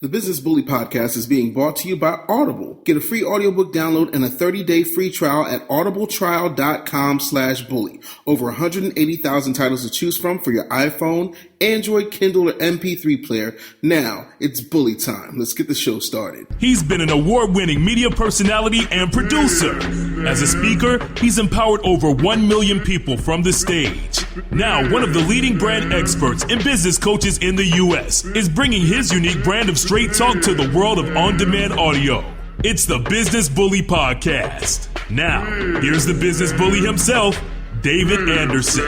The Business Bully Podcast is being brought to you by Audible. Get a free audiobook download and a 30-day free trial at audibletrial.com/bully. Over 180,000 titles to choose from for your iPhone, Android, Kindle, or MP3 player. Now, it's bully time. Let's get the show started. He's been an award-winning media personality and producer. As a speaker, he's empowered over 1 million people from the stage. Now, one of the leading brand experts and business coaches in the U.S. is bringing his unique brand of straight talk to the world of on-demand audio. It's the Business Bully Podcast. Now, here's the Business Bully himself, David Anderson.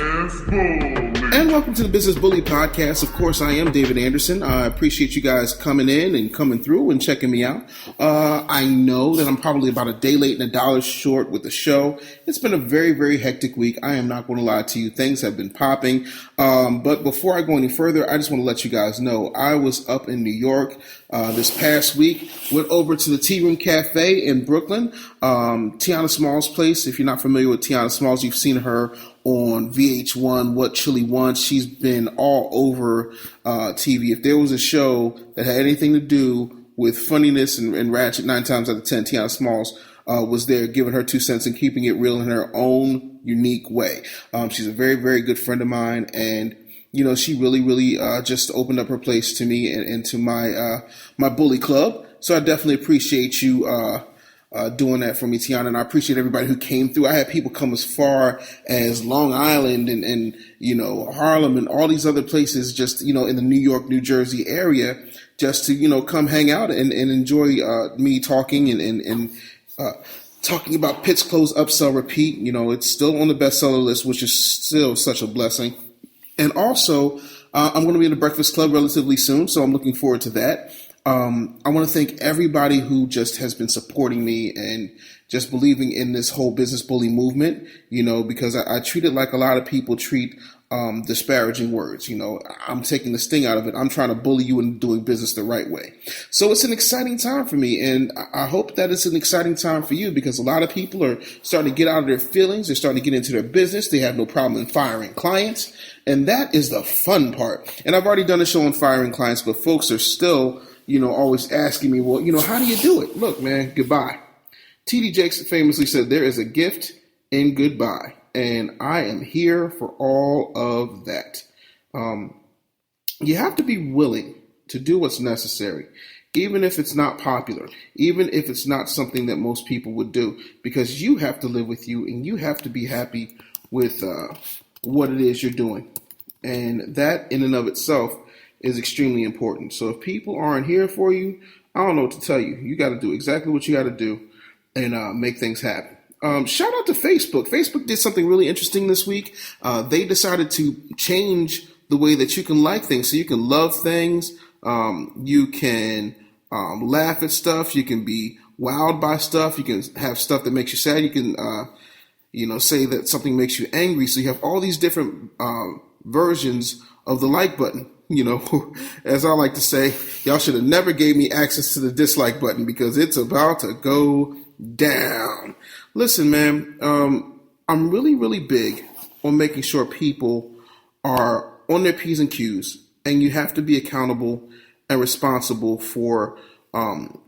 And welcome to the Business Bully Podcast. Of course, I am David Anderson. I appreciate you guys coming in and coming through and checking me out. I know that I'm probably about a day late and $1 short with the show. It's been a very, very hectic week. I am not going to lie to you. Things have been popping. But before I go any further, I just want to let you guys know I was up in New York this past week. Went over to the Tea Room Cafe in Brooklyn. Tiana Small's place. If you're not familiar with Tiana Smalls, you've seen her on VH1, What Chili Wants. She's been all over TV. If there was a show that had anything to do with funniness and ratchet, 9 times out of 10, Tiana Smalls was there giving her 2 cents and keeping it real in her own unique way. She's a very, very good friend of mine, and you know, she really just opened up her place to me and to my my bully club. So I definitely appreciate you doing that for me, Tiana, and I appreciate everybody who came through. I had people come as far as Long Island and you know, Harlem and all these other places, just, you know, in the New York, New Jersey area, just to, you know, come hang out and enjoy me talking and talking about Pitch, Close, Upsell, Repeat. You know, it's still on the bestseller list, which is still such a blessing. And also, I'm going to be in the Breakfast Club relatively soon, so I'm looking forward to that. I want to thank everybody who just has been supporting me and just believing in this whole business bully movement, you know, because I treat it like a lot of people treat disparaging words. You know, I'm taking the sting out of it. I'm trying to bully you into doing business the right way. So it's an exciting time for me, and I hope that it's an exciting time for you, because a lot of people are starting to get out of their feelings. They're starting to get into their business. They have no problem in firing clients, and that is the fun part. And I've already done a show on firing clients, but folks are still, you know, always asking me, well, you know, how do you do it? Look, man, goodbye. T.D. Jakes famously said, there is a gift in goodbye, and I am here for all of that. You have to be willing to do what's necessary, even if it's not popular, even if it's not something that most people would do, because you have to live with you and you have to be happy with what it is you're doing. And that in and of itself is extremely important. So if people aren't here for you, I don't know what to tell you. You got to do exactly what you got to do and make things happen. Shout out to Facebook. Facebook did something really interesting this week. They decided to change the way that you can like things. So you can love things. You can laugh at stuff. You can be wowed by stuff. You can have stuff that makes you sad. You can, you know, say that something makes you angry. So you have all these different versions of the like button. You know, as I like to say, y'all should have never gave me access to the dislike button, because it's about to go down. Listen, man, I'm really big on making sure people are on their P's and Q's, and you have to be accountable and responsible for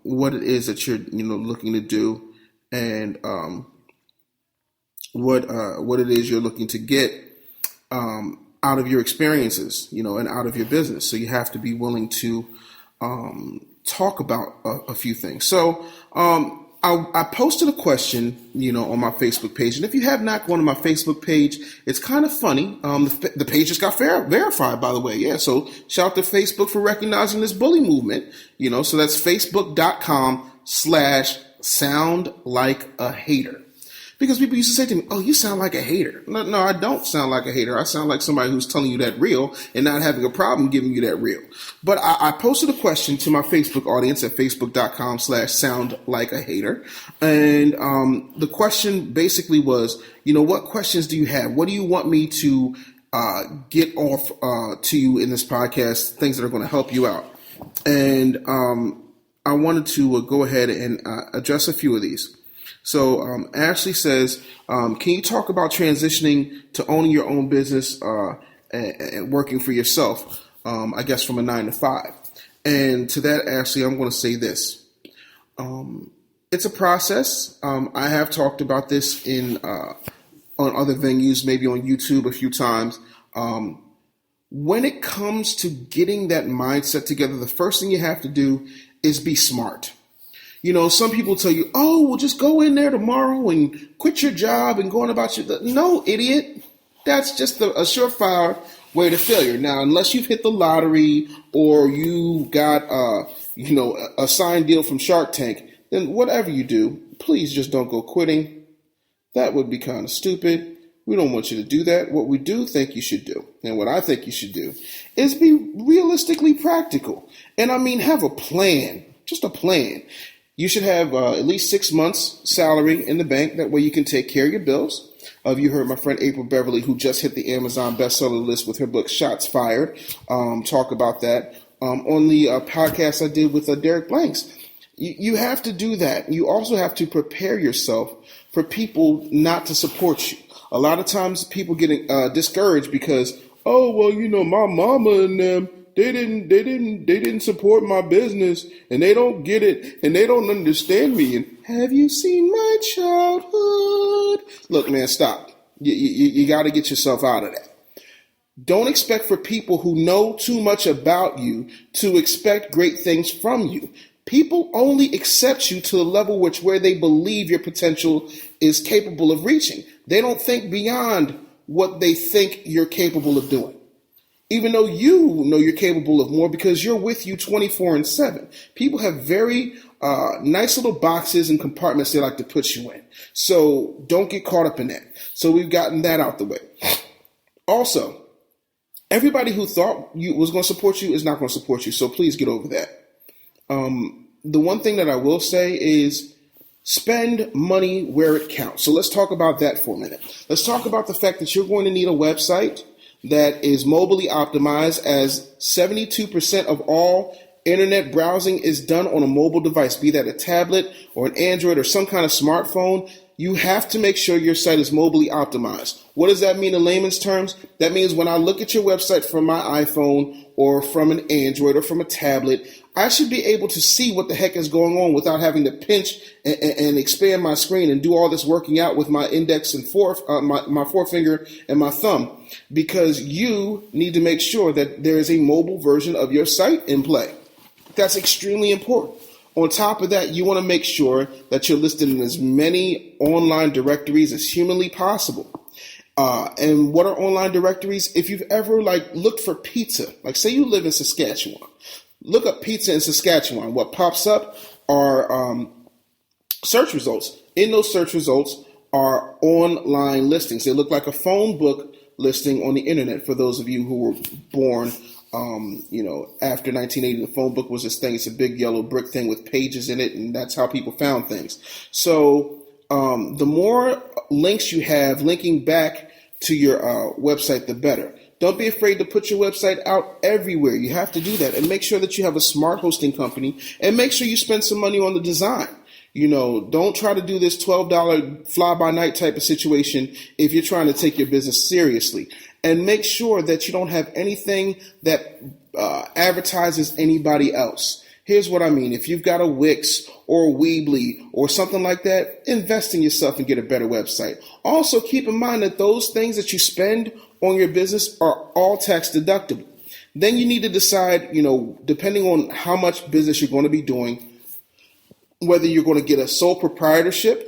what it is that you're, you know, looking to do, and what it is you're looking to get out of your experiences, you know, and out of your business. So you have to be willing to talk about a few things. So I posted a question, you know, on my Facebook page. And if you have not gone to my Facebook page, it's kind of funny. The page just got verified, by the way. Yeah. So shout out to Facebook for recognizing this bully movement, you know. So that's facebook.com/soundlikeahater. Because people used to say to me, oh, you sound like a hater. No, I don't sound like a hater. I sound like somebody who's telling you that real and not having a problem giving you that real. But I posted a question to my Facebook audience at facebook.com/soundlikeahater. And the question basically was, you know, what questions do you have? What do you want me to get off to you in this podcast, things that are going to help you out? And I wanted to go ahead and address a few of these. So Ashley says, can you talk about transitioning to owning your own business and working for yourself, I guess from a 9 to 5? And to that, Ashley, I'm going to say this. It's a process. I have talked about this on other venues, maybe on YouTube a few times. When it comes to getting that mindset together, the first thing you have to do is be smart. You know, some people tell you, oh, well, just go in there tomorrow and quit your job and go on about your... No, idiot. That's just a surefire way to failure. Now, unless you've hit the lottery or you got, a signed deal from Shark Tank, then whatever you do, please just don't go quitting. That would be kind of stupid. We don't want you to do that. What we do think you should do, and what I think you should do, is be realistically practical. And I mean, have a plan, just a plan. You should have at least 6 months' salary in the bank. That way you can take care of your bills. You heard my friend April Beverly, who just hit the Amazon bestseller list with her book Shots Fired, talk about that on the podcast I did with Derek Blanks. You have to do that. You also have to prepare yourself for people not to support you. A lot of times people get discouraged because, oh, well, my mama and them, they didn't support my business, and they don't get it, and they don't understand me. And have you seen my childhood? Look, man, stop. You got to get yourself out of that. Don't expect for people who know too much about you to expect great things from you. People only accept you to the level where they believe your potential is capable of reaching. They don't think beyond what they think you're capable of doing. Even though you know you're capable of more because you're with you 24/7. People have very nice little boxes and compartments they like to put you in. So don't get caught up in that. So we've gotten that out the way. Also, everybody who thought you was going to support you is not going to support you. So please get over that. The one thing that I will say is spend money where it counts. So let's talk about that for a minute. Let's talk about the fact that you're going to need a website that is mobilely optimized, as 72% of all internet browsing is done on a mobile device, be that a tablet or an Android or some kind of smartphone. You have to make sure your site is mobilely optimized. What does that mean in layman's terms? That means when I look at your website from my iPhone or from an Android or from a tablet, I should be able to see what the heck is going on without having to pinch and expand my screen and do all this working out with my index and my forefinger and my thumb, because you need to make sure that there is a mobile version of your site in play. That's extremely important. On top of that, you want to make sure that you're listed in as many online directories as humanly possible. And what are online directories? If you've ever looked for pizza, say you live in Saskatchewan, look up pizza in Saskatchewan. What pops up are search results. In those search results are online listings. They look like a phone book listing on the internet. For those of you who were born after 1980, the phone book was this thing. It's a big yellow brick thing with pages in it, and that's how people found things. So the more links you have linking back to your website, the better. Don't be afraid to put your website out everywhere. You have to do that, and make sure that you have a smart hosting company, and make sure you spend some money on the design. Don't try to do this $12 fly-by-night type of situation if you're trying to take your business seriously. And make sure that you don't have anything that advertises anybody else. Here's what I mean. If you've got a Wix or a Weebly or something like that, invest in yourself and get a better website. Also, keep in mind that those things that you spend on your business are all tax deductible. Then you need to decide, depending on how much business you're going to be doing, whether you're going to get a sole proprietorship,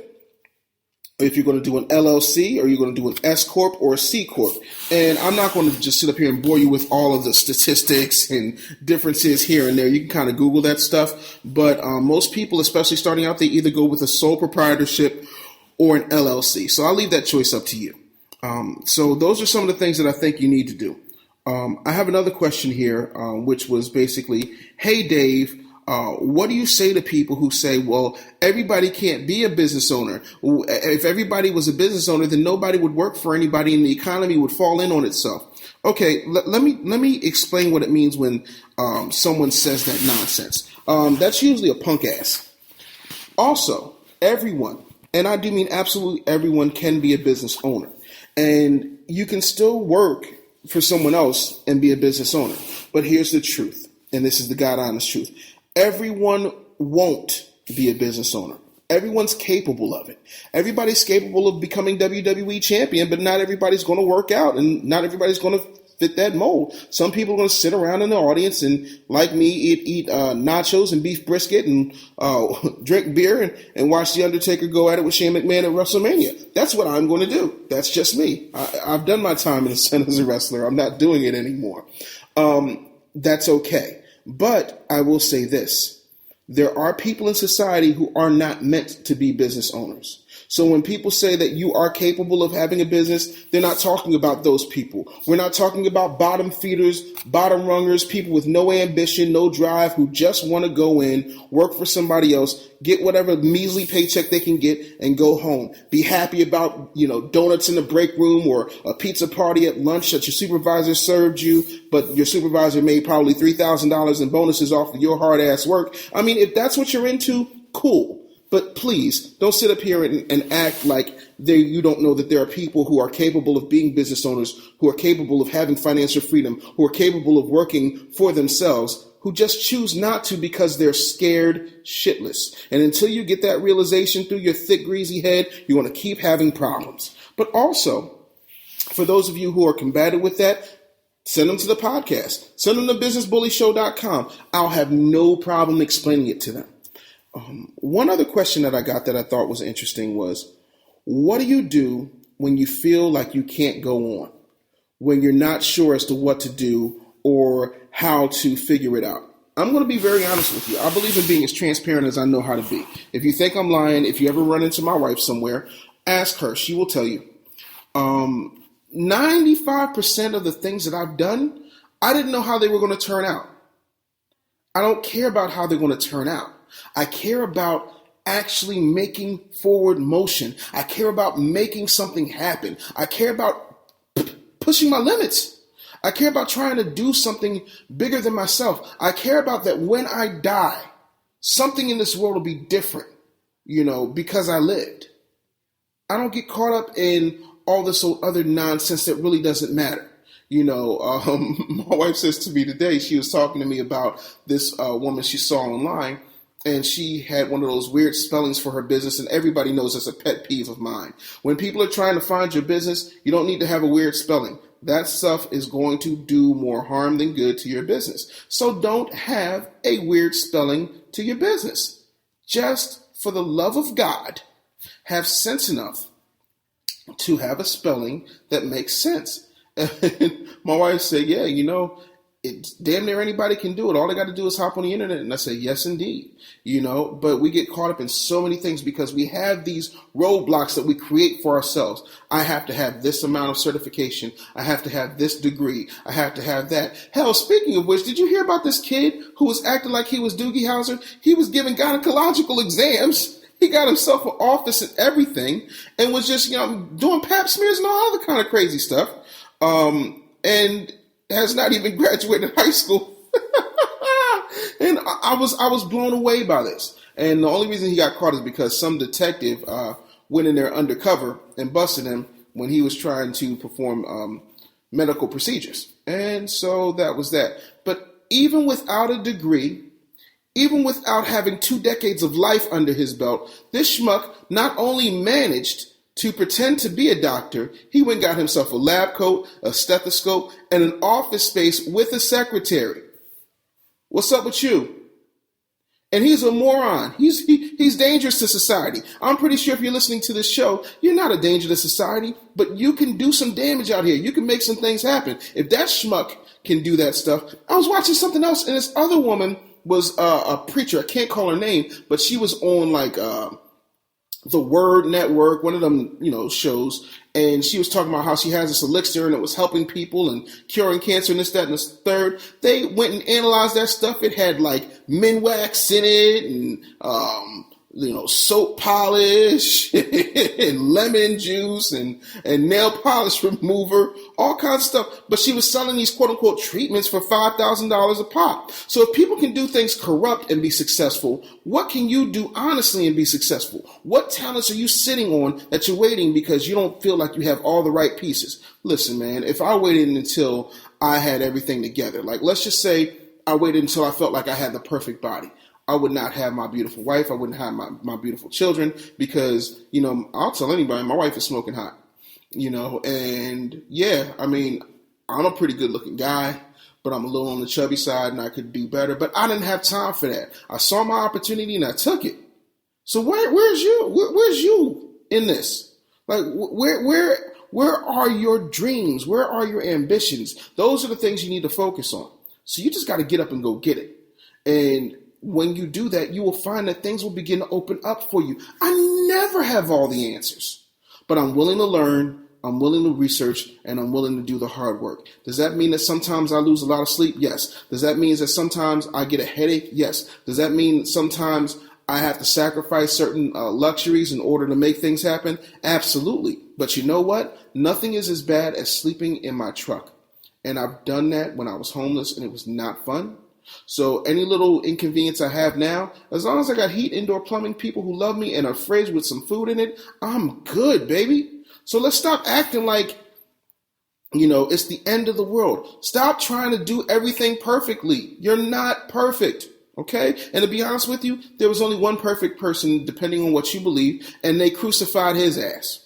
if you're going to do an LLC, or you're going to do an S Corp or a C Corp. And I'm not going to just sit up here and bore you with all of the statistics and differences here and there. You can kind of Google that stuff. But most people, especially starting out, they either go with a sole proprietorship or an LLC. So I'll leave that choice up to you. So those are some of the things that I think you need to do. I have another question here, which was basically, hey, Dave, what do you say to people who say, well, everybody can't be a business owner? If everybody was a business owner, then nobody would work for anybody and the economy would fall in on itself. Okay, let me explain what it means when someone says that nonsense. That's usually a punk ass. Also, everyone, and I do mean absolutely everyone, can be a business owner. And you can still work for someone else and be a business owner. But here's the truth. and this is the God honest truth, everyone won't be a business owner. Everyone's capable of it. Everybody's capable of becoming WWE champion, but not everybody's going to work out, and not everybody's going to fit that mold. Some people are going to sit around in the audience and, like me, eat nachos and beef brisket and drink beer and watch The Undertaker go at it with Shane McMahon at WrestleMania. That's what I'm going to do. That's just me. I've done my time in the sun as a wrestler. I'm not doing it anymore. That's okay. But I will say this. There are people in society who are not meant to be business owners. So when people say that you are capable of having a business, they're not talking about those people. We're not talking about bottom feeders, bottom rungers, people with no ambition, no drive, who just want to go in, work for somebody else, get whatever measly paycheck they can get, and go home. Be happy about, donuts in the break room or a pizza party at lunch that your supervisor served you, but your supervisor made probably $3,000 in bonuses off of your hard-ass work. I mean, if that's what you're into, cool. But please, don't sit up here and act like you don't know that there are people who are capable of being business owners, who are capable of having financial freedom, who are capable of working for themselves, who just choose not to because they're scared shitless. And until you get that realization through your thick, greasy head, you're going to keep having problems. But also, for those of you who are combative with that, send them to the podcast. Send them to businessbullyshow.com. I'll have no problem explaining it to them. One other question that I got that I thought was interesting was, what do you do when you feel like you can't go on, when you're not sure as to what to do or how to figure it out? I'm going to be very honest with you. I believe in being as transparent as I know how to be. If you think I'm lying, if you ever run into my wife somewhere, ask her. She will tell you. 95% of the things that I've done, I didn't know how they were going to turn out. I don't care about how they're going to turn out. I care about actually making forward motion. I care about making something happen. I care about pushing my limits. I care about trying to do something bigger than myself. I care about that when I die, something in this world will be different, because I lived. I don't get caught up in all this other nonsense that really doesn't matter. My wife says to me today, she was talking to me about this woman she saw online. And she had one of those weird spellings for her business, and everybody knows that's a pet peeve of mine. When people are trying to find your business, you don't need to have a weird spelling. That stuff is going to do more harm than good to your business. So don't have a weird spelling to your business. Just for the love of God, have sense enough to have a spelling that makes sense. And my wife said, yeah, it's damn near anybody can do it. All they got to do is hop on the internet. And I say, yes, indeed. But we get caught up in so many things because we have these roadblocks that we create for ourselves. I have to have this amount of certification. I have to have this degree. I have to have that. Hell, speaking of which, did you hear about this kid who was acting like he was Doogie Howser? He was giving gynecological exams. He got himself an office and everything and was just, doing pap smears and all other kind of crazy stuff. And has not even graduated high school. And I was blown away by this. And the only reason he got caught is because some detective went in there undercover and busted him when he was trying to perform medical procedures. And so that was that. But even without a degree, even without having 2 decades of life under his belt, this schmuck not only managed to pretend to be a doctor, he went and got himself a lab coat, a stethoscope, and an office space with a secretary. What's up with you? And he's a moron. He's dangerous to society. I'm pretty sure if you're listening to this show, you're not a danger to society, but you can do some damage out here. You can make some things happen. If that schmuck can do that stuff. I was watching something else, and this other woman was a preacher. I can't call her name, but she was on the Word Network, one of them, shows, and she was talking about how she has this elixir and it was helping people and curing cancer and this, that, and this third. They went and analyzed that stuff. It had Minwax in it and, soap polish and lemon juice and nail polish remover, all kinds of stuff. But she was selling these quote unquote treatments for $5,000 a pop. So if people can do things corrupt and be successful, what can you do honestly and be successful? What talents are you sitting on that you're waiting because you don't feel like you have all the right pieces? Listen, man, if I waited until I had everything together, let's just say I waited until I felt like I had the perfect body. I would not have my beautiful wife. I wouldn't have my beautiful children because, I'll tell anybody, my wife is smoking hot, and yeah, I mean, I'm a pretty good looking guy, but I'm a little on the chubby side and I could do better, but I didn't have time for that. I saw my opportunity and I took it. So where's you? Where's you in this? Like, where are your dreams? Where are your ambitions? Those are the things you need to focus on. So you just got to get up and go get it. And when you do that, you will find that things will begin to open up for you. I never have all the answers, but I'm willing to learn, I'm willing to research, and I'm willing to do the hard work. Does that mean that sometimes I lose a lot of sleep? Yes. Does that mean that sometimes I get a headache? Yes. Does that mean sometimes I have to sacrifice certain luxuries in order to make things happen? Absolutely. But you know what? Nothing is as bad as sleeping in my truck. And I've done that when I was homeless and it was not fun. So any little inconvenience I have now, as long as I got heat, indoor plumbing, people who love me, and a fridge with some food in it, I'm good, baby. So let's stop acting like, it's the end of the world. Stop trying to do everything perfectly. You're not perfect, okay? And to be honest with you, there was only one perfect person, depending on what you believe, and they crucified his ass.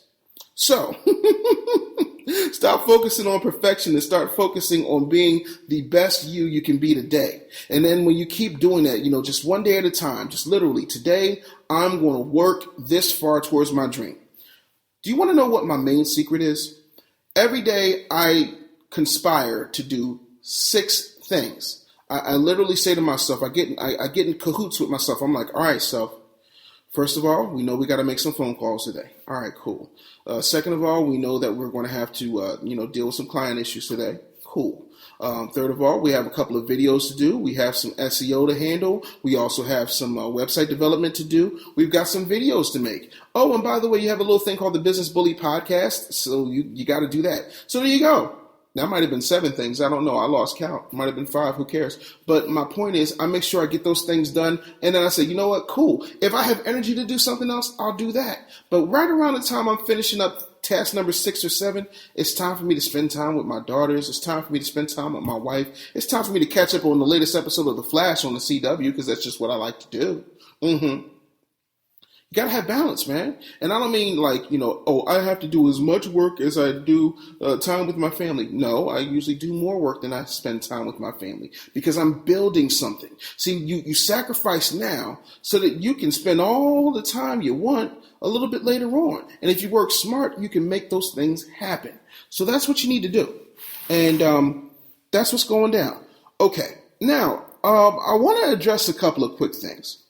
So stop focusing on perfection and start focusing on being the best you can be today. And then when you keep doing that, just one day at a time, just literally today, I'm going to work this far towards my dream. Do you want to know what my main secret is? Every day I conspire to do 6 things. I literally say to myself, I get in cahoots with myself. I'm like, all right, self. First of all, we know we got to make some phone calls today. All right, cool. Second of all, we know that we're going to have to, deal with some client issues today. Cool. Third of all, we have a couple of videos to do. We have some SEO to handle. We also have some website development to do. We've got some videos to make. Oh, and by the way, you have a little thing called the Business Bully Podcast. So you got to do that. So there you go. That might have been 7 things. I don't know. I lost count. Might have been 5. Who cares? But my point is, I make sure I get those things done. And then I say, you know what? Cool. If I have energy to do something else, I'll do that. But right around the time I'm finishing up task number 6 or 7, it's time for me to spend time with my daughters. It's time for me to spend time with my wife. It's time for me to catch up on the latest episode of The Flash on the CW because that's just what I like to do. You got to have balance, man. And I don't mean like, I have to do as much work as I do time with my family. No, I usually do more work than I spend time with my family because I'm building something. See, you sacrifice now so that you can spend all the time you want a little bit later on. And if you work smart, you can make those things happen. So that's what you need to do. And that's what's going down. Okay. Now, I want to address a couple of quick things.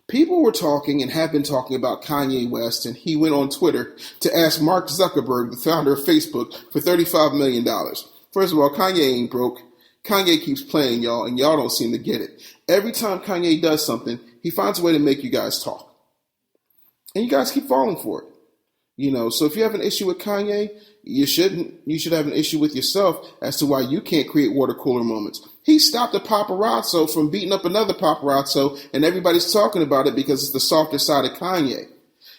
People were talking and have been talking about Kanye West, and he went on Twitter to ask Mark Zuckerberg, the founder of Facebook, for $35 million. First of all, Kanye ain't broke. Kanye keeps playing, y'all, and y'all don't seem to get it. Every time Kanye does something, he finds a way to make you guys talk. And you guys keep falling for it. So if you have an issue with Kanye, you shouldn't. You should have an issue with yourself as to why you can't create water cooler moments. He stopped a paparazzo from beating up another paparazzo, and everybody's talking about it because it's the softer side of Kanye.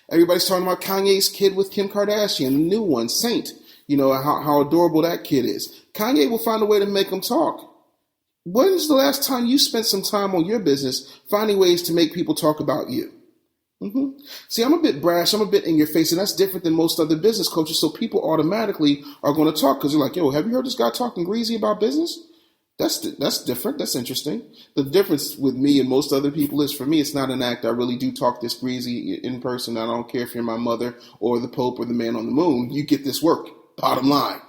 Everybody's talking about Kanye's kid with Kim Kardashian, the new one, Saint. How adorable that kid is. Kanye will find a way to make them talk. When is the last time you spent some time on your business finding ways to make people talk about you? See, I'm a bit brash, I'm a bit in your face, and that's different than most other business coaches, so people automatically are going to talk because they're like, yo, have you heard this guy talking greasy about business? That's different. That's interesting. The difference with me and most other people is, for me, it's not an act. I really do talk this greasy in person. I don't care if you're my mother or the Pope or the man on the moon. You get this work, bottom line.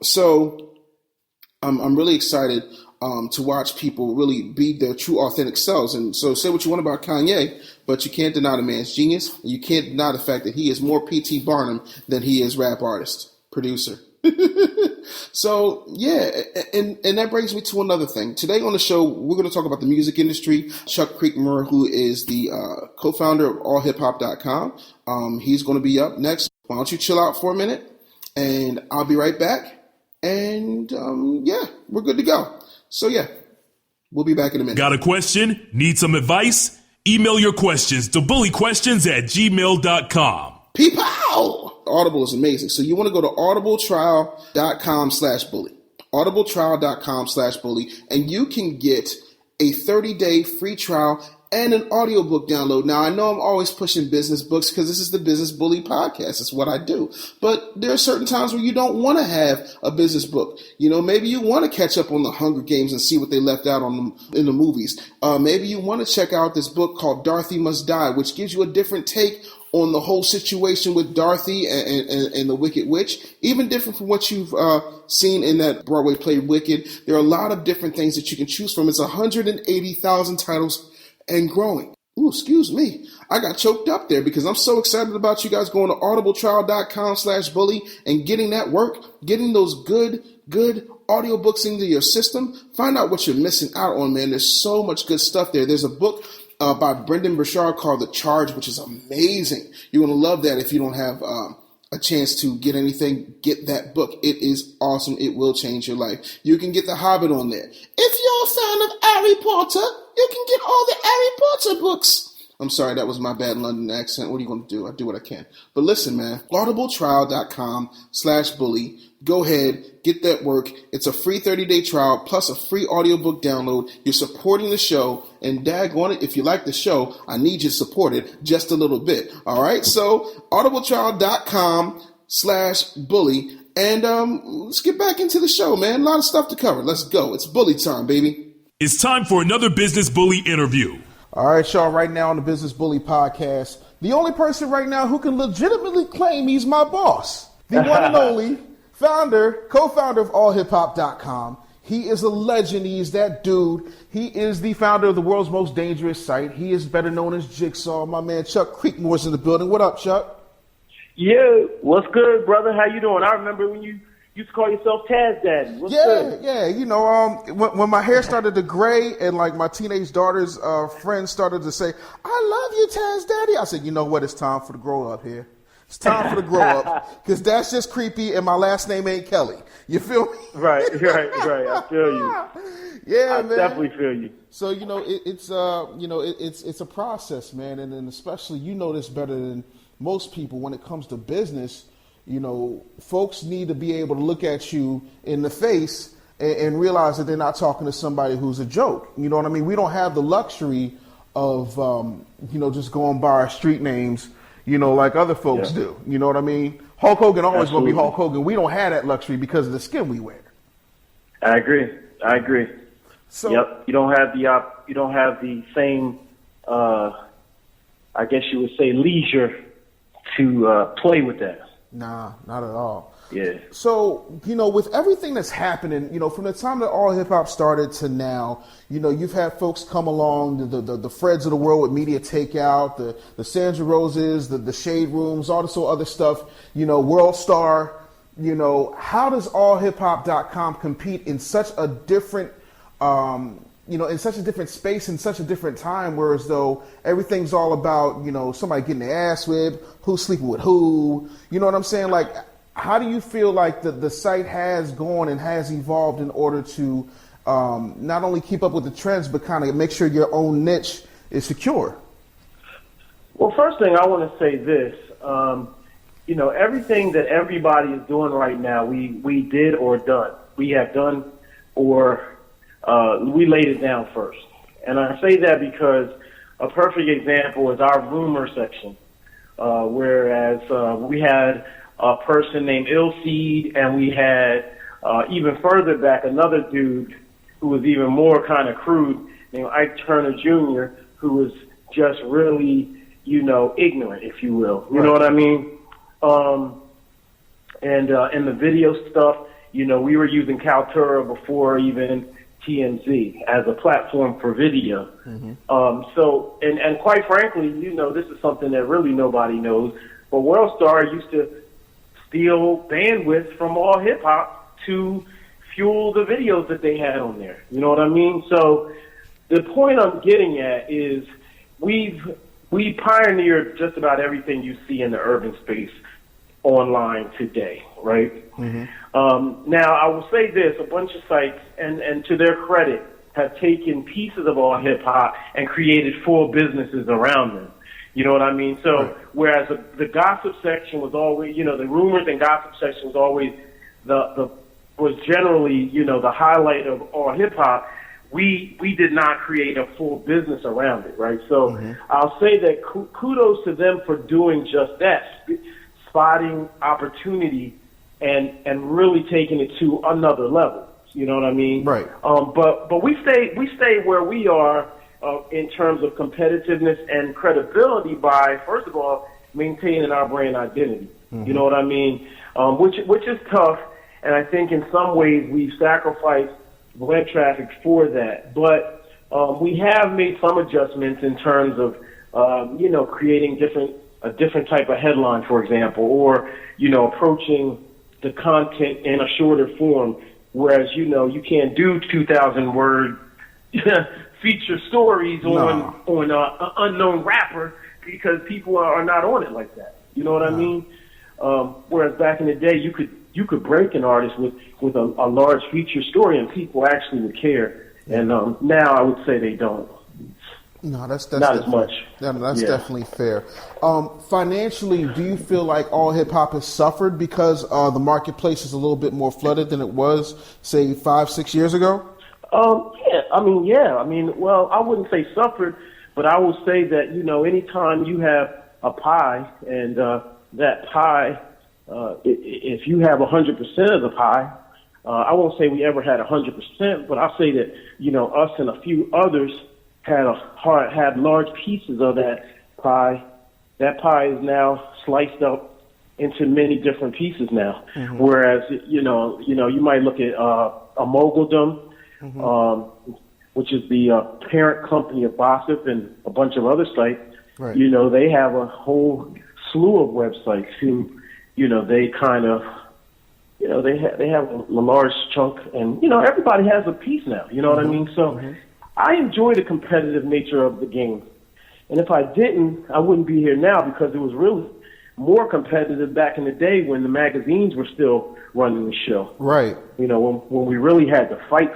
So I'm really excited to watch people really be their true, authentic selves. And so say what you want about Kanye, but you can't deny the man's genius. And you can't deny the fact that he is more P.T. Barnum than he is rap artist, producer. So, yeah, and that brings me to another thing. Today on the show, we're going to talk about the music industry. Chuck Creekmur, who is the co-founder of AllHipHop.com, he's going to be up next. Why don't you chill out for a minute, and I'll be right back. And, we're good to go. So, yeah, we'll be back in a minute. Got a question? Need some advice? Email your questions to bullyquestions@gmail.com. Peepow! Audible is amazing. So you want to go to audibletrial.com/bully. audibletrial.com/bully, and you can get a 30-day free trial and an audiobook download. Now, I know I'm always pushing business books because this is the Business Bully podcast. It's what I do. But there are certain times where you don't want to have a business book. You know, maybe you want to catch up on the Hunger Games and see what they left out in the movies. Maybe you want to check out this book called Dorothy Must Die, which gives you a different take on the whole situation with Dorothy and the Wicked Witch, even different from what you've seen in that Broadway play Wicked. There are a lot of different things that you can choose from. It's 180,000 titles and growing. Ooh, excuse me. I got choked up there because I'm so excited about you guys going to audibletrial.com/bully and getting that work, getting those good audiobooks into your system. Find out what you're missing out on, man. There's so much good stuff there. There's a book by Brendan Burchard called The Charge, which is amazing. You're going to love that if you don't have a chance to get anything. Get that book. It is awesome. It will change your life. You can get The Hobbit on there. If you're a fan of Harry Potter, you can get all the Harry Potter books. I'm sorry, that was my bad London accent. What are you going to do? I do what I can. But listen, man, audibletrial.com/bully. Go ahead, get that work. It's a free 30-day trial plus a free audiobook download. You're supporting the show, and daggone it, if you like the show, I need you to support it just a little bit. All right, so audibletrial.com/bully, and let's get back into the show, man. A lot of stuff to cover. Let's go. It's bully time, baby. It's time for another Business Bully interview. All right, y'all, right now on the Business Bully podcast, the only person right now who can legitimately claim he's my boss, the one and only co-founder of AllHipHop.com. He is a legend. He is that dude. He is the founder of the world's most dangerous site. He is better known as Jigsaw. My man Chuck Creekmur is in the building. What up, Chuck? Yeah, what's good, brother? How you doing? I remember when you used to call yourself Taz Daddy. What's good? Yeah. You know, when my hair started to gray and like my teenage daughter's friends started to say, "I love you, Taz Daddy," I said, "You know what? It's time for the grow up here. It's time for the grow up because that's just creepy, and my last name ain't Kelly." You feel me? Right. I feel you. Yeah, man. I definitely feel you. So it's a process, man, and especially you know this better than most people when it comes to business. You know, folks need to be able to look at you in the face and realize that they're not talking to somebody who's a joke. You know what I mean? We don't have the luxury of, just going by our street names, like other folks do. You know what I mean? Hulk Hogan always going to be Hulk Hogan. We don't have that luxury because of the skin we wear. I agree. So, yep. You don't have the same, I guess you would say, leisure to play with that. Nah, not at all. Yeah. So, with everything that's happening, from the time that All Hip Hop started to now, you've had folks come along, the Freds of the world with Media Takeout, the Sandra Roses, the Shade Rooms, all this other stuff, World Star. How does AllHipHop.com compete in such a different, in such a different space, in such a different time, whereas though everything's all about, somebody getting their ass whipped, who's sleeping with who, you know what I'm saying? Like, how do you feel like the site has gone and has evolved in order to not only keep up with the trends, but kind of make sure your own niche is secure? Well, first thing I want to say this, everything that everybody is doing right now, we did or done. We have done or we laid it down first. And I say that because a perfect example is our rumor section, whereas we had a person named Illseed, and we had even further back another dude who was even more kind of crude named Ike Turner Jr., who was just really, ignorant, if you will. You know what I mean? And in the video stuff, we were using Kaltura before even TMZ as a platform for video. Mm-hmm. So quite frankly, this is something that really nobody knows, but WorldStar used to steal bandwidth from All Hip Hop to fuel the videos that they had on there. You know what I mean? So the point I'm getting at is we pioneered just about everything you see in the urban space online today, right? Mm-hmm. Now, I will say this, a bunch of sites, and to their credit, have taken pieces of All Hip Hop and created full businesses around them. You know what I mean? So, right. Whereas the gossip section was always, the rumors and gossip section was always the was generally, the highlight of all hip hop, we did not create a full business around it, right? So I'll say that kudos to them for doing just that, spotting opportunity and really taking it to another level. You know what I mean? Right. But we stay where we are in terms of competitiveness and credibility by, first of all, maintaining our brand identity. You know what I mean? Which is tough, and I think in some ways we've sacrificed web traffic for that. But we have made some adjustments in terms of creating a different type of headline, for example, or approaching the content in a shorter form. Whereas you can't do 2,000 word feature stories on an unknown rapper because people are not on it like that. You know what I mean? Whereas back in the day, you could break an artist with a large feature story and people actually would care. And now I would say they don't. No, that's not as much. That's definitely fair. Financially, do you feel like all hip hop has suffered because the marketplace is a little bit more flooded than it was, say, 5-6 years ago? Yeah. Well, I wouldn't say suffered, but I will say that anytime you have a pie and that pie, if you have 100% of the pie, I won't say we ever had 100%, but I'll say that us and a few others had large pieces of that pie. That pie is now sliced up into many different pieces now. Whereas you might look at Amoguldom, which is the parent company of Gossip and a bunch of other sites. Right. They have a whole slew of websites who they kind of they have a large chunk, and everybody has a piece now. You know what I mean? So. I enjoy the competitive nature of the game. And if I didn't, I wouldn't be here now because it was really more competitive back in the day when the magazines were still running the show. Right. When we really had to fight.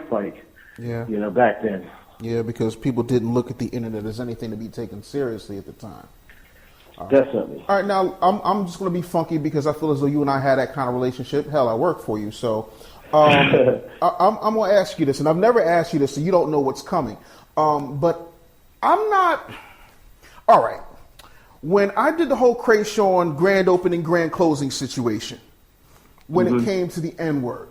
Yeah. Back then. Yeah, because people didn't look at the internet as anything to be taken seriously at the time. Definitely. All right, now I'm just going to be funky because I feel as though you and I had that kind of relationship. Hell, I work for you, so... I'm going to ask you this, and I've never asked you this, so you don't know what's coming. But I'm not... All right. When I did the whole Krayshawn grand opening, grand closing situation, when it came to the N-word,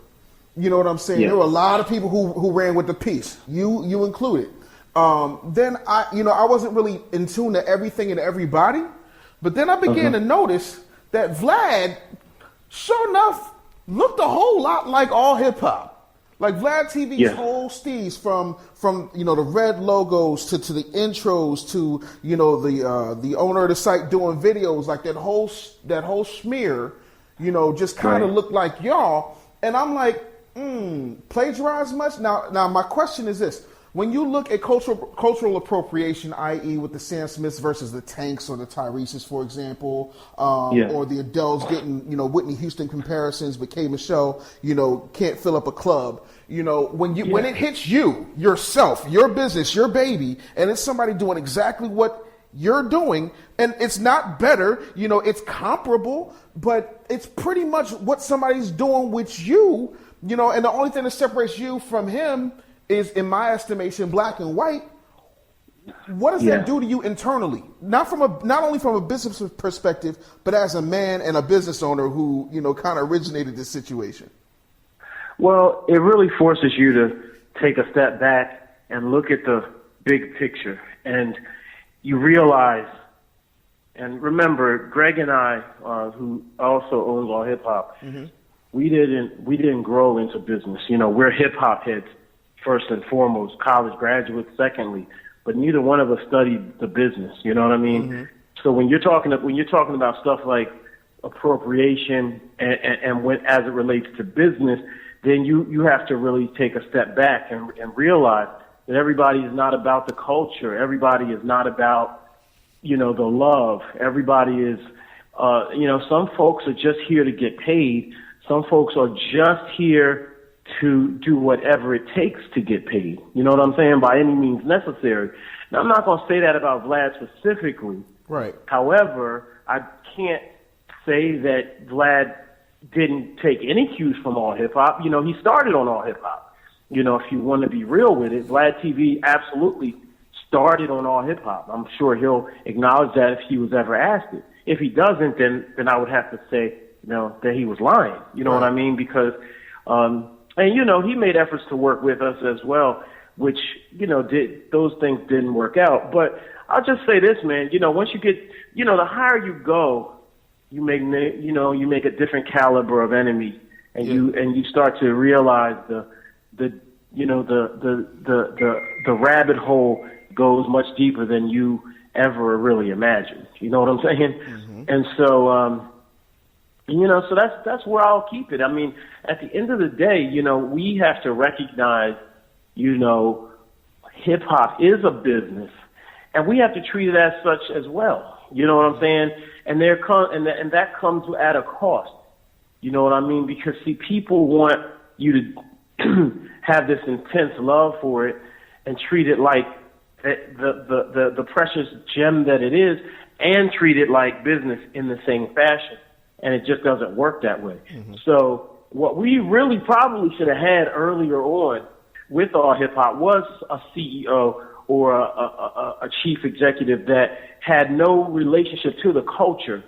you know what I'm saying? Yeah. There were a lot of people who ran with the piece, you included. Then I wasn't really in tune to everything and everybody, but then I began to notice that Vlad, sure enough, looked a whole lot like all hip hop, like Vlad TV's whole steez from the red logos to the intros to the owner of the site doing videos, like that whole smear, just kind of looked like y'all, and I'm like, plagiarized much? Now my question is this. When you look at cultural appropriation, i.e. with the Sam Smiths versus the Tanks or the Tyrese's, for example, or the Adeles getting, Whitney Houston comparisons with K. Michelle, can't fill up a club, when it hits you, yourself, your business, your baby, and it's somebody doing exactly what you're doing, and it's not better, it's comparable, but it's pretty much what somebody's doing with you, and the only thing that separates you from him is, in my estimation, black and white. What does that do to you internally? Not only from a business perspective, but as a man and a business owner who, kind of originated this situation. Well, it really forces you to take a step back and look at the big picture. And you realize, and remember, Greg and I, who also owns AllHipHop, we didn't grow into business. We're hip hop heads. First and foremost, college graduates, secondly, but neither one of us studied the business. You know what I mean? So when you're talking about stuff like appropriation and when, as it relates to business, then you have to really take a step back and realize that everybody is not about the culture. Everybody is not about, the love. Everybody is, some folks are just here to get paid. Some folks are just here to do whatever it takes to get paid. You know what I'm saying? By any means necessary. Now, I'm not going to say that about Vlad specifically. Right. However, I can't say that Vlad didn't take any cues from AllHipHop. You know, he started on AllHipHop. You know, if you want to be real with it, Vlad TV absolutely started on AllHipHop. I'm sure he'll acknowledge that if he was ever asked it. If he doesn't, then I would have to say, you know, that he was lying. You know what I mean? Because, and you know, he made efforts to work with us as well, which, you know, those things didn't work out. But I'll just say this, man, you know, once you get, you know, the higher you go, you make a different caliber of enemy, and you start to realize the rabbit hole goes much deeper than you ever really imagined. You know what I'm saying? Mm-hmm. And so, you know, so that's where I'll keep it. I mean, at the end of the day, you know, we have to recognize, you know, hip hop is a business, and we have to treat it as such as well. You know what I'm saying? And that comes at a cost. You know what I mean? Because see, people want you to have this intense love for it and treat it like the precious gem that it is, and treat it like business in the same fashion. And it just doesn't work that way. Mm-hmm. So what we really probably should have had earlier on with AllHipHop was a CEO or a chief executive that had no relationship to the culture,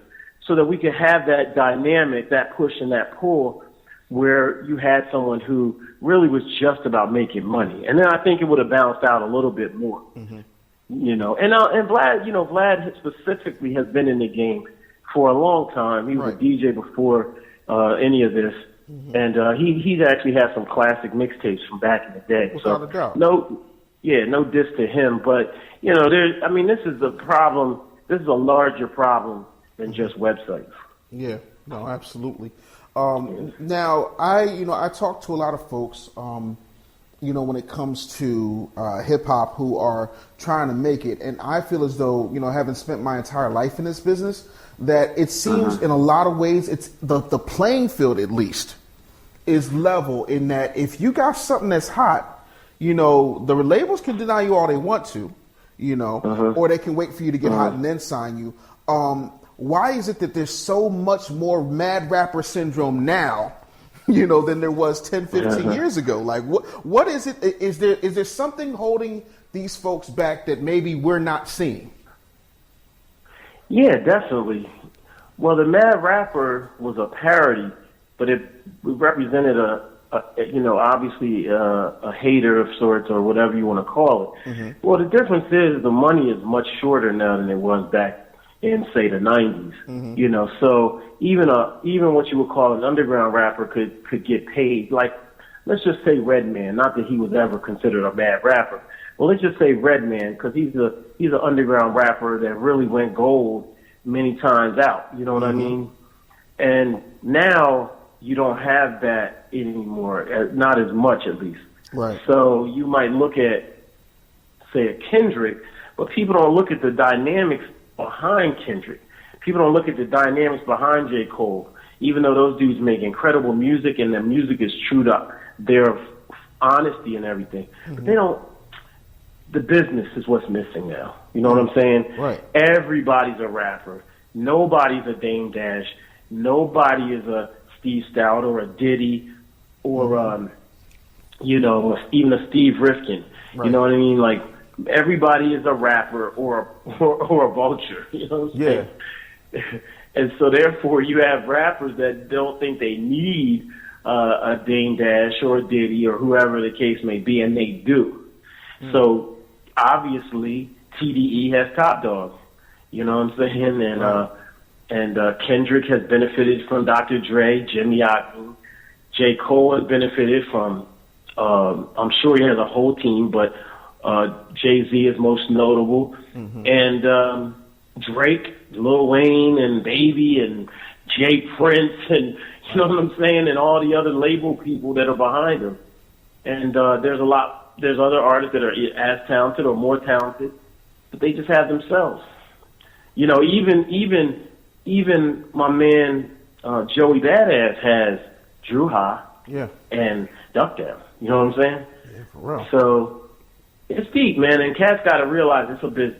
so that we could have that dynamic, that push and that pull, where you had someone who really was just about making money. And then I think it would have balanced out a little bit more. Mm-hmm. You know, and Vlad, you know, Vlad specifically has been in the game for a long time. He was a DJ before any of this. Mm-hmm. And he's actually had some classic mixtapes from back in the day. Without a doubt. No diss to him, but you know, this is a problem. This is a larger problem than just websites. Yeah, no, absolutely. Now, I talk to a lot of folks, you know, when it comes to hip hop who are trying to make it, and I feel as though, you know, having spent my entire life in this business, that it seems in a lot of ways it's the playing field, at least, is level, in that if you got something that's hot, you know, the labels can deny you all they want to, you know, or they can wait for you to get hot and then sign you. Why is it that there's so much more mad rapper syndrome now, you know, than there was 10, 15 years ago? Like, what is it? Is there something holding these folks back that maybe we're not seeing? Yeah, definitely. Well, the mad rapper was a parody, but it represented obviously a hater of sorts, or whatever you want to call it. Mm-hmm. Well, the difference is the money is much shorter now than it was back in, say, the 90s. Mm-hmm. You know, so even what you would call an underground rapper could get paid. Like, let's just say Redman. Not that he was ever considered a bad rapper. Well, let's just say Redman, because he's an underground rapper that really went gold many times out. You know what I mean? And now you don't have that anymore, not as much at least. Right. So you might look at, say, a Kendrick, but people don't look at the dynamics behind Kendrick. People don't look at the dynamics behind J. Cole, even though those dudes make incredible music and their music is true to their honesty and everything. Mm-hmm. But they don't. The business is what's missing now. You know what I'm saying? Right. Everybody's a rapper. Nobody's a Dame Dash. Nobody is a Steve Stout or a Diddy or, even a Steve Rifkin. Right. You know what I mean? Like, everybody is a rapper or a vulture. You know what I'm saying? Yeah. And so therefore you have rappers that don't think they need a Dame Dash or a Diddy or whoever the case may be, and they do. Mm. So obviously TDE has Top Dog. You know what I'm saying? And Kendrick has benefited from Dr. Dre, Jimmy Iovine. J. Cole has benefited from, I'm sure he has a whole team, but Jay-Z is most notable. Mm-hmm. And Drake, Lil Wayne, and Baby, and Jay Prince, and you know what I'm saying, and all the other label people that are behind him. And there's other artists that are as talented or more talented, but they just have themselves. You know, even my man Joey Badass has Drew Ha and Duck Down. You know what I'm saying? Yeah, for real. So it's deep, man, and cats got to realize it's a business.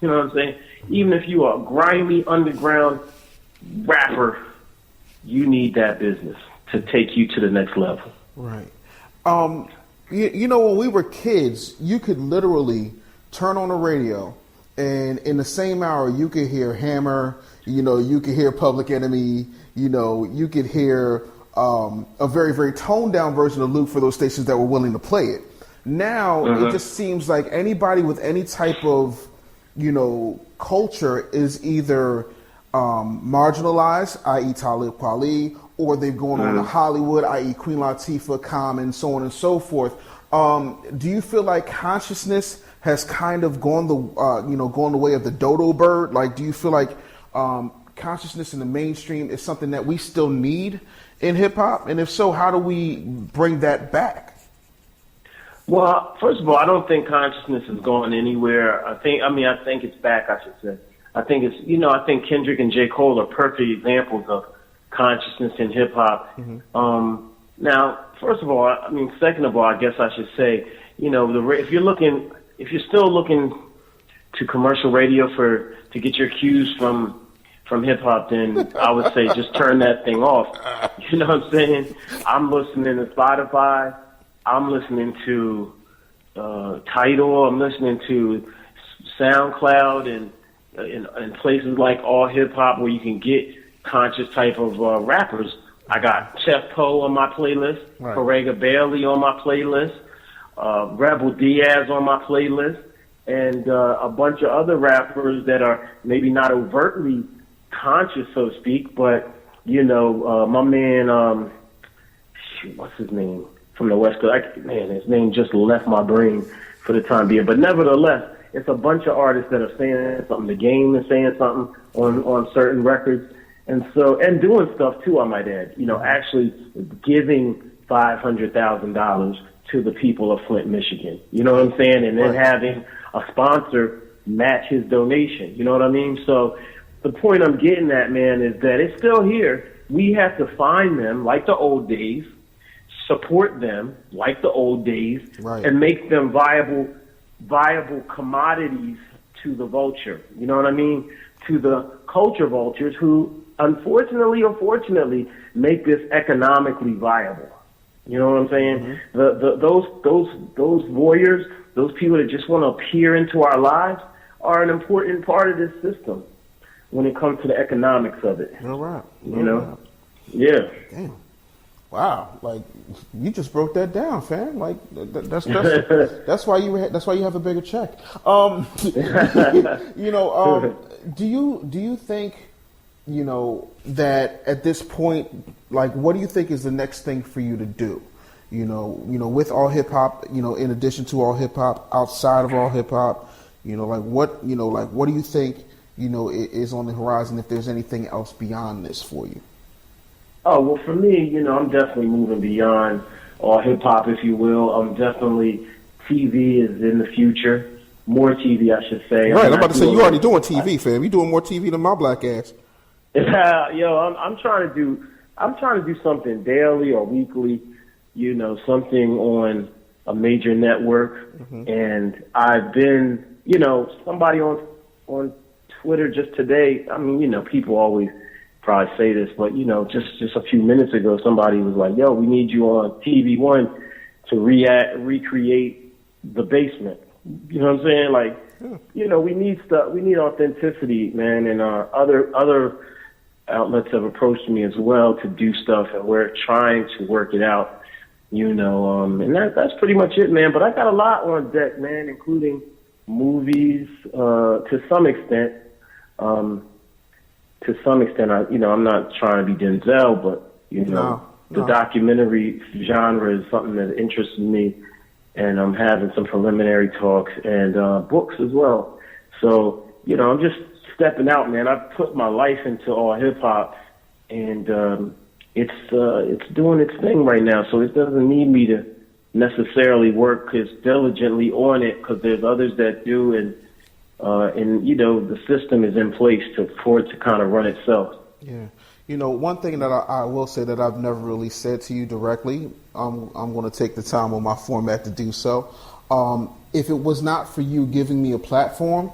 You know what I'm saying? Even if you are a grimy underground rapper, you need that business to take you to the next level. Right. You know, when we were kids, you could literally turn on the radio, and in the same hour, you could hear Hammer, you know, you could hear Public Enemy, you know, you could hear a very, very toned down version of Luke for those stations that were willing to play it. Now, it just seems like anybody with any type of, you know, culture is either marginalized, i.e. Talib Kweli, or they've gone on to Hollywood, i.e. Queen Latifah, Common, so on and so forth. Do you feel like consciousness has kind of gone the way of the dodo bird? Like, do you feel like consciousness in the mainstream is something that we still need in hip hop? And if so, how do we bring that back? Well, first of all, I don't think consciousness has gone anywhere. I think it's back, I should say. I think I think Kendrick and J. Cole are perfect examples of consciousness in hip hop. Now, first of all, second of all, I guess I should say, you know, if you're still looking to commercial radio to get your cues from hip hop, then I would say just turn that thing off. You know what I'm saying? I'm listening to Spotify. I'm listening to Tidal. I'm listening to SoundCloud and places like AllHipHop where you can get conscious type of rappers. I got Chef Poe on my playlist, Correga Bailey on my playlist, Rebel Diaz on my playlist, and a bunch of other rappers that are maybe not overtly conscious, so to speak, but, you know, my man, what's his name, from the West Coast? His name just left my brain for the time being, but nevertheless, it's a bunch of artists that are saying something. The Game is saying something on certain records. And doing stuff too, I might add, you know, actually giving $500,000 to the people of Flint, Michigan. You know what I'm saying? And then having a sponsor match his donation. You know what I mean? So the point I'm getting at, man, is that it's still here. We have to find them like the old days, support them like the old days, and make them viable commodities to the vulture. You know what I mean? To the culture vultures who, unfortunately or fortunately, make this economically viable. You know what I'm saying? Those warriors, those people that just want to appear into our lives, are an important part of this system when it comes to the economics of it. No doubt. You know? Yeah. Damn. Wow, like you just broke that down, fam. Like that's why you have a bigger check. You know, do you think, you know, that at this point, like, what do you think is the next thing for you to do? You know, with AllHipHop, you know, in addition to AllHipHop, outside of AllHipHop, you know, what do you think, you know, is on the horizon? If there's anything else beyond this for you? Oh, well, for me, you know, I'm definitely moving beyond AllHipHop, if you will. I'm definitely, TV is in the future. More TV, I should say. Right, I'm about to say, you already doing TV, fam. You doing more TV than my black ass. Yo, I'm trying to do something daily or weekly, you know, something on a major network. And I've been, you know, somebody on Twitter just today, I mean, you know, people always probably say this, but, you know, just a few minutes ago, somebody was like, yo, we need you on TV One to recreate The Basement. You know what I'm saying? Like, you know, we need stuff. We need authenticity, man. And other outlets have approached me as well to do stuff, and we're trying to work it out. You know, and that's pretty much it, man. But I got a lot on deck, man, including movies to some extent. To some extent, I'm not trying to be Denzel, but the documentary genre is something that interests me, and I'm having some preliminary talks and books as well. So, you know, I'm just stepping out, man. I've put my life into AllHipHop, and it's doing its thing right now. So it doesn't need me to necessarily work as diligently on it, because there's others that do, and you know, the system is in place for it to kind of run itself. Yeah. You know, one thing that I will say that I've never really said to you directly, I'm going to take the time on my format to do so. If it was not for you giving me a platform,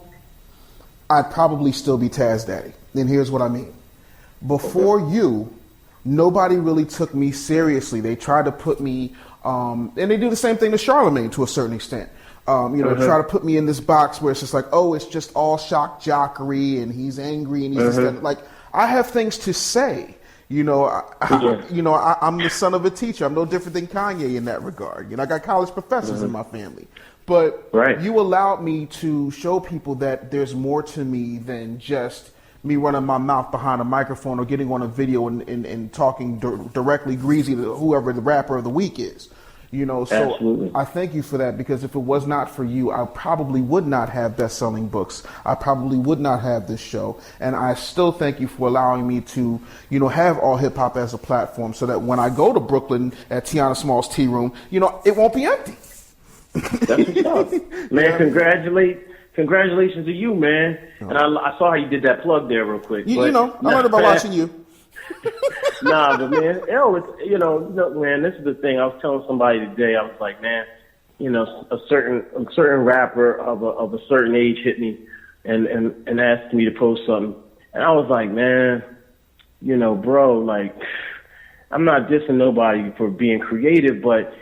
I'd probably still be Taz Daddy. And here's what I mean. Before you, nobody really took me seriously. They tried to put me, and they do the same thing to Charlemagne to a certain extent. Try to put me in this box where it's just like, oh, it's just all shock jockery, and he's angry, and he's just kinda, like, I have things to say. I'm the son of a teacher. I'm no different than Kanye in that regard. I got college professors in my family. But you allowed me to show people that there's more to me than just me running my mouth behind a microphone or getting on a video and talking directly greasy to whoever the rapper of the week is. So absolutely. I thank you for that, because if it was not for you, I probably would not have best-selling books. I probably would not have this show. And I still thank you for allowing me to, have AllHipHop as a platform, so that when I go to Brooklyn at Tiana Small's Tea Room, it won't be empty. That's what's up. Man, congratulations to you, man. And I saw how you did that plug there real quick. I learned about watching you. Nah, but man, man, this is the thing. I was telling somebody today. I was like, man, a certain rapper of a certain age hit me and asked me to post something, and I was like, man, bro, like, I'm not dissing nobody for being creative, but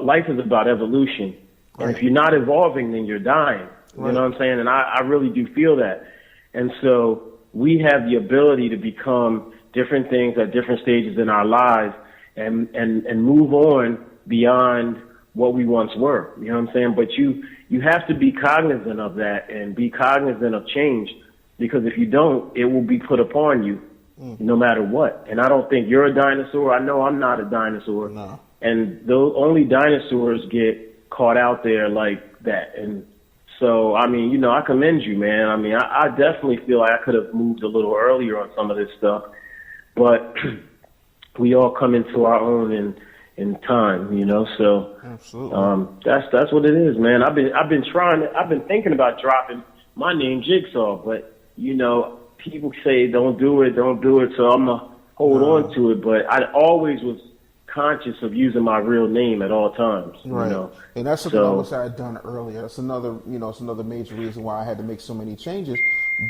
life is about evolution, and if you're not evolving, then you're dying. You know what I'm saying? And I really do feel that, and so we have the ability to become different things at different stages in our lives and move on beyond what we once were. You know what I'm saying? But you have to be cognizant of that and be cognizant of change, because if you don't, it will be put upon you no matter what. And I don't think you're a dinosaur. I know I'm not a dinosaur. No. And those only dinosaurs get caught out there like that. And so, I mean, I commend you, man. I mean, I definitely feel like I could have moved a little earlier on some of this stuff. But we all come into our own in time, So absolutely. That's what it is, man. I've been thinking about dropping my name, Jigsaw, but people say don't do it, so I'm gonna hold on to it. But I always was conscious of using my real name at all times, right? And that's something I wish I had done earlier. That's another, it's another major reason why I had to make so many changes.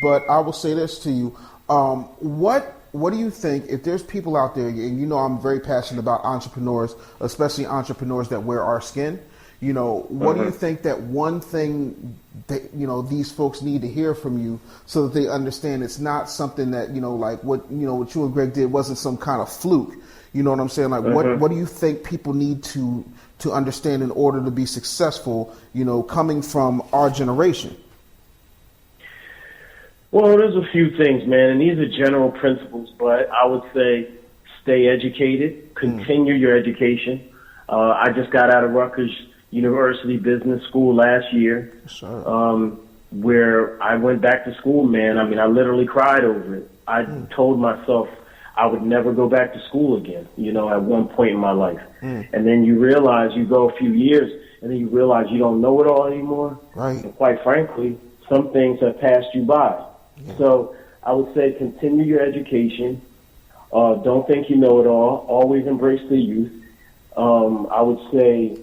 But I will say this to you: What do you think, if there's people out there, and I'm very passionate about entrepreneurs, especially entrepreneurs that wear our skin, what do you think that one thing that, these folks need to hear from you, so that they understand it's not something that, like what you and Greg did wasn't some kind of fluke? You know what I'm saying? Like, what do you think people need to understand in order to be successful, coming from our generation? Well, there's a few things, man, and these are general principles, but I would say stay educated, continue your education. I just got out of Rutgers University Business School last year, where I went back to school, man. I mean, I literally cried over it. I told myself I would never go back to school again, at one point in my life. And then you realize, you go a few years, and then you realize you don't know it all anymore. Right. And quite frankly, some things have passed you by. So I would say continue your education. Don't think you know it all. Always embrace the youth. I would say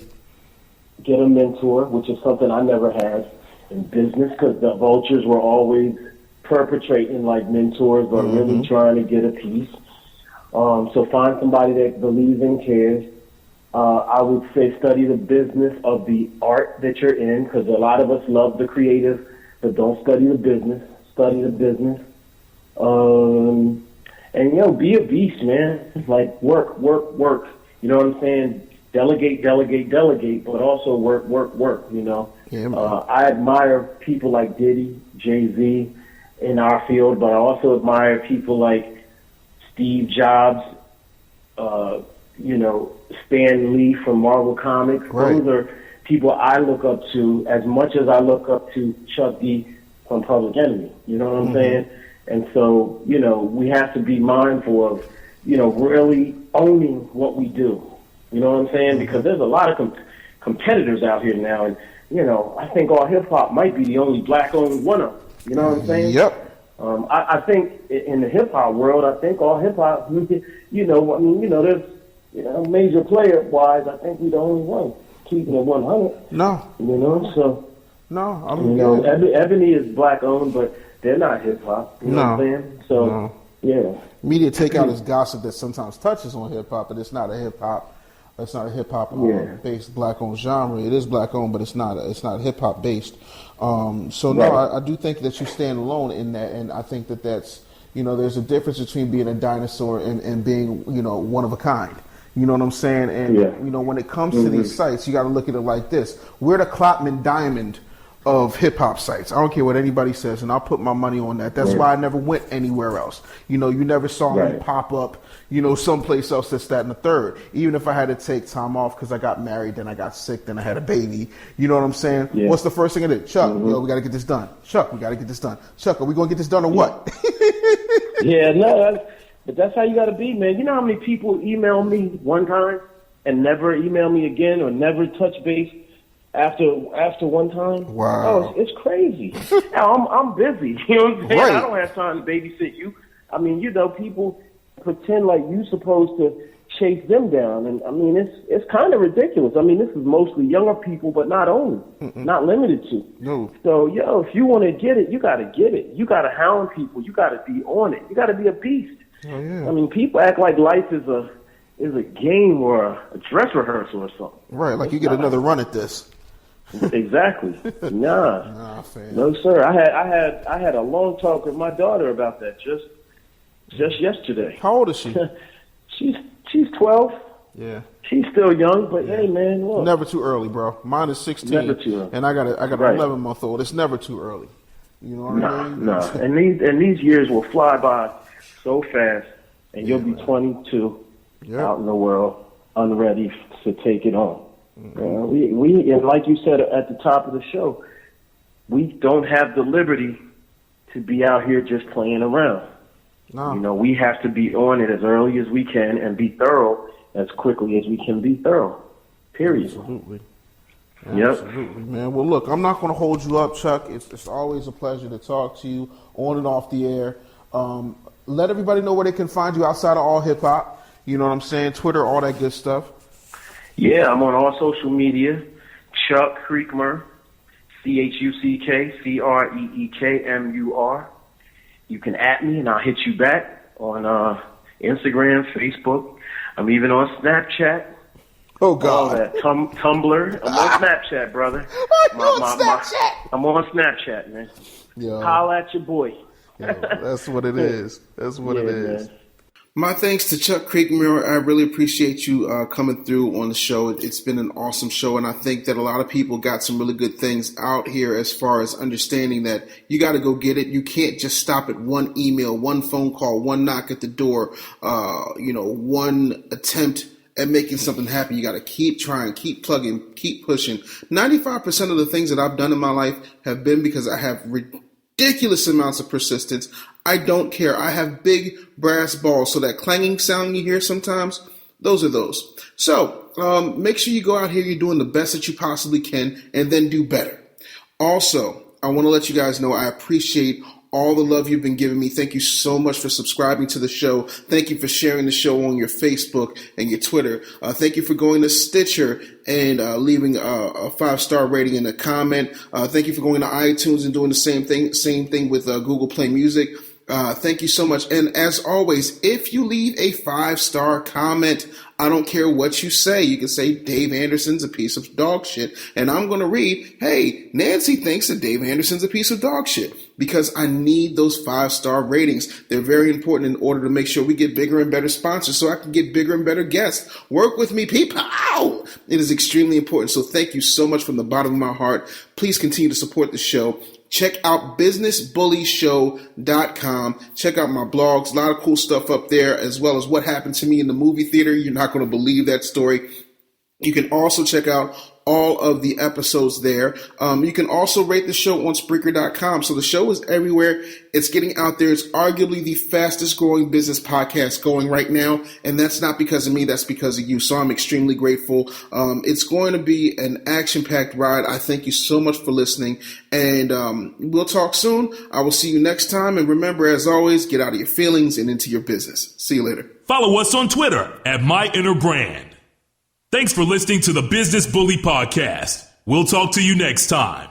get a mentor, which is something I never had in business, because the vultures were always perpetrating like mentors, but really trying to get a piece. So find somebody that believes and cares. I would say study the business of the art that you're in, because a lot of us love the creative, but don't study the business. Study the business. And, be a beast, man. Like, work. You know what I'm saying? Delegate, but also work, Yeah, I admire people like Diddy, Jay-Z in our field, but I also admire people like Steve Jobs, Stan Lee from Marvel Comics. Right. Those are people I look up to as much as I look up to Chuck D from Public Enemy. You know what I'm saying? And so, we have to be mindful of, really owning what we do. You know what I'm saying? Because there's a lot of competitors out here now, and, I think AllHipHop might be the only black-owned one of them. You know what I'm saying? Yep. I think in the hip-hop world, I think AllHipHop, there's, major player-wise, I think we're the only one keeping it 100. No. So... No, Ebony is black owned, but they're not hip hop. You know what I'm saying? So Yeah. Media takeout is gossip that sometimes touches on hip hop, but it's not a hip hop. It's not a hip hop based black owned genre. It is black owned, but it's not hip hop based. So no, I do think that you stand alone in that, and I think that that's, you know, there's a difference between being a dinosaur and being, you know, one of a kind. You know what I'm saying? And you know, when it comes to these sites, you got to look at it like this: we're the Klopman Diamond of hip hop sites. I don't care what anybody says, and I'll put my money on that. That's why I never went anywhere else. You know, you never saw me pop up, you know, someplace else that's that and the third. Even if I had to take time off because I got married, then I got sick, then I had a baby. You know what I'm saying? Yeah. What's the first thing I did? Chuck, yo, we got to get this done. Chuck, we got to get this done. Chuck, are we going to get this done or what? But that's how you got to be, man. You know how many people email me one time and never email me again or never touch base after one time? Wow. Oh, it's crazy. Now, I'm busy. You know what I'm saying? I don't have time to babysit you. I mean, you know, people pretend like you're supposed to chase them down. And, I mean, it's kind of ridiculous. I mean, this is mostly younger people, but not only. Not limited to. No. So, yo, if you want to get it, you got to get it. You got to hound people. You got to be on it. You got to be a beast. Oh, yeah. I mean, people act like life is a game or a dress rehearsal or something. Right, like you get another run at this. Exactly. Nah, fam. No, sir. I had a long talk with my daughter about that just yesterday. How old is she? She's 12. Yeah. She's still young, but hey, man, look. Never too early, bro. Mine is 16. Never too early. And I got an 11-month-old. It's never too early. You know what I mean? No. And these years will fly by so fast, and you'll be 22 out in the world, unready to take it on. We and like you said at the top of the show, we don't have the liberty to be out here just playing around. No. You know, we have to be on it as early as we can and be thorough as quickly as we can be thorough. Period. Absolutely. Yep. Absolutely, man. Well, look, I'm not going to hold you up, Chuck. It's always a pleasure to talk to you on and off the air. Let everybody know where they can find you outside of AllHipHop. You know what I'm saying? Twitter, all that good stuff. Yeah, I'm on all social media. Chuck Creekmur, ChuckCreekmur. You can at me and I'll hit you back on Instagram, Facebook. I'm even on Snapchat. Oh, God. All that. Tumblr. I'm on Snapchat, brother. I'm on Snapchat, man. Yo. Holla at your boy. Yo, that's what it is. That's what it is. Man. My thanks to Chuck Creekmur. I really appreciate you coming through on the show. It's been an awesome show, and I think that a lot of people got some really good things out here as far as understanding that you got to go get it. You can't just stop at one email, one phone call, one knock at the door, one attempt at making something happen. You got to keep trying, keep plugging, keep pushing. 95% of the things that I've done in my life have been because I have ridiculous amounts of persistence. I don't care. I have big brass balls. So that clanging sound you hear sometimes, those are those. So make sure you go out here, you're doing the best that you possibly can, and then do better. Also, I want to let you guys know I appreciate all the love you've been giving me. Thank you so much for subscribing to the show. Thank you for sharing the show on your Facebook and your Twitter. Thank you for going to Stitcher and leaving a 5-star rating and a comment. Thank you for going to iTunes and doing the same thing with Google Play Music. Thank you so much. And as always, if you leave a 5-star comment, I don't care what you say. You can say Dave Anderson's a piece of dog shit. And I'm going to read, hey, Nancy thinks that Dave Anderson's a piece of dog shit. Because I need those 5-star ratings. They're very important in order to make sure we get bigger and better sponsors so I can get bigger and better guests. Work with me, people. Ow! It is extremely important. So thank you so much from the bottom of my heart. Please continue to support the show. Check out businessbullyshow.com. Check out my blogs. A lot of cool stuff up there, as well as what happened to me in the movie theater. You're not going to believe that story. You can also check out all of the episodes there. You can also rate the show on Spreaker.com. So the show is everywhere. It's getting out there. It's arguably the fastest growing business podcast going right now. And that's not because of me. That's because of you. So I'm extremely grateful. It's going to be an action-packed ride. I thank you so much for listening. And we'll talk soon. I will see you next time. And remember, as always, get out of your feelings and into your business. See you later. Follow us on Twitter at MyInnerBrand. Thanks for listening to the Business Bully Podcast. We'll talk to you next time.